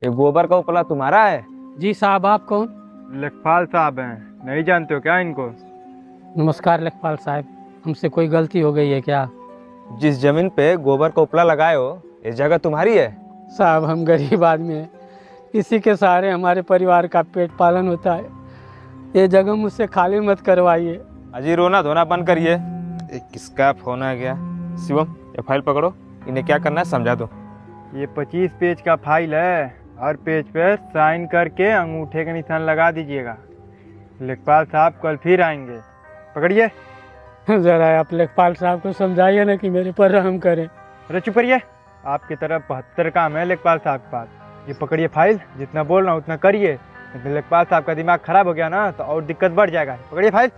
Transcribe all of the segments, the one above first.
ये गोबर का उपला तुम्हारा है? जी साहब, आप कौन? लेखपाल साहब हैं, नहीं जानते हो क्या इनको? नमस्कार लेखपाल साहब, हमसे कोई गलती हो गई है क्या? जिस जमीन पे गोबर का उपला लगाए हो, ये जगह तुम्हारी है? साहब, हम गरीब आदमी हैं, इसी के सहारे हमारे परिवार का पेट पालन होता है। ये जगह मुझसे खाली मत करवाइए। अजी रोना धोना बंद करिए। ये किसका फोन आ गया? शिवम, ये फाइल पकड़ो, इन्हें क्या करना है समझा दो। ये 25 पेज का फाइल है, हर पेज पर साइन करके अंगूठे का निशान लगा दीजिएगा। लेखपाल साहब कल फिर आएंगे, पकड़िए। ज़रा आप लेखपाल साहब को समझाइए ना कि मेरे पर रहम करें। अरे चुप करिए, आपकी तरफ 72 काम है लेखपाल साहब के पास। ये पकड़िए फाइल, जितना बोल रहा हूँ उतना करिए, नहीं तो लेखपाल साहब का दिमाग खराब हो गया ना तो और दिक्कत बढ़ जाएगा। पकड़िए फाइल।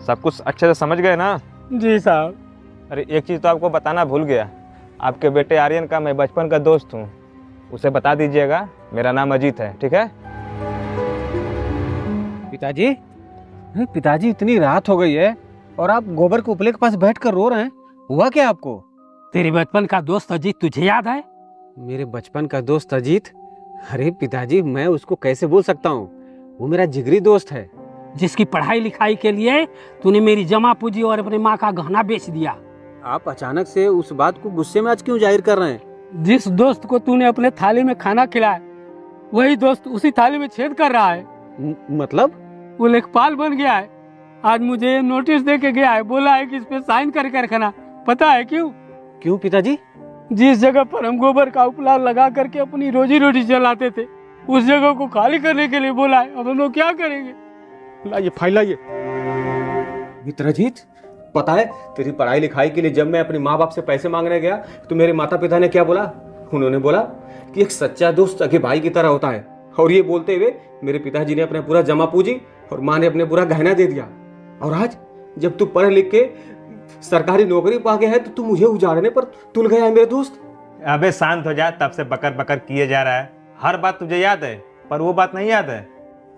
सब कुछ अच्छे से समझ गए ना? जी साहब। अरे एक चीज़ तो आपको बताना भूल गया, आपके बेटे आर्यन का मैं बचपन का दोस्त हूँ, उसे बता दीजिएगा मेरा नाम अजीत है, ठीक है? पिताजी, पिताजी इतनी रात हो गई है और आप गोबर के उपले के पास बैठकर रो रहे हैं, हुआ क्या आपको? तेरे बचपन का दोस्त अजीत तुझे याद है? मेरे बचपन का दोस्त अजीत? अरे पिताजी, मैं उसको कैसे भूल सकता हूँ, वो मेरा जिगरी दोस्त है। जिसकी पढ़ाई लिखाई के लिए तूने मेरी जमा पूंजी और अपनी माँ का गहना बेच दिया। आप अचानक से उस बात को गुस्से में आज क्यों जाहिर कर रहे हैं? जिस दोस्त को तूने अपने थाली में खाना खिलाया, वही दोस्त उसी थाली में छेद कर रहा है। मतलब? वो लेखपाल बन गया है। आज मुझे नोटिस दे के गया है, बोला है कि इस पे साइन कर रखना। पता है क्यों? क्यों पिताजी? जिस जगह पर हम गोबर का उपला लगा करके अपनी रोजी रोटी चलाते थे, उस जगह को खाली करने के लिए बोला है। अब हम लोग क्या करेंगे? लाइए फाइल लाइए। मित्रजीत, पता है तेरी पढ़ाई लिखाई के लिए जब मैं अपने माँ बाप से पैसे मांगने गया तो मेरे माता पिता ने क्या बोला? उन्होंने बोला कि एक सच्चा दोस्त सगे भाई की तरह होता है, और ये बोलते हुए मेरे पिताजी ने अपना पूरा जमा पूंजी और माँ ने अपने पूरा गहना दे दिया। और आज जब तू पढ़ लिख के सरकारी नौकरी पा गया है तो तू मुझे उजाड़ने पर तुल गया है मेरे दोस्त। अबे शांत हो जा, तब से बकर बकर किए जा रहा है। हर बात तुझे याद है, पर वो बात नहीं याद है।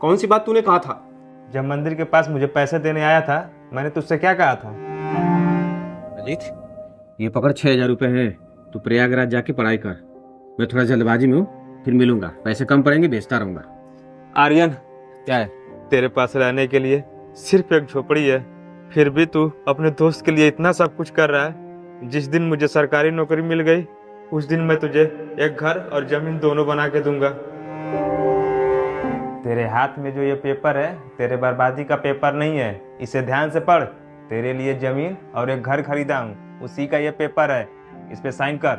कौन सी बात तूने कहा था? जब मंदिर के पास मुझे पैसे देने आया था, मैंने तुझसे क्या कहा था? अजीत, ये पकड़ 6,000 रुपए है, तू प्रयागराज जाके पढ़ाई कर। मैं थोड़ा जल्दबाजी में हूँ, फिर मिलूंगा। पैसे कम पड़ेंगे, बेचता रहूंगा। आर्यन, क्या है? तेरे पास रहने के लिए सिर्फ एक झोपड़ी है, फिर भी तू अपने दोस्त के लिए इतना सब कुछ कर रहा है। जिस दिन मुझे सरकारी नौकरी मिल गई, उस दिन मैं तुझे एक घर और जमीन दोनों बना के दूंगा। तेरे हाथ में जो ये पेपर है, तेरे बर्बादी का पेपर नहीं है, इसे ध्यान से पढ़। तेरे लिए जमीन और एक घर खरीदा हूँ, उसी का ये पेपर है, इस पे साइन कर।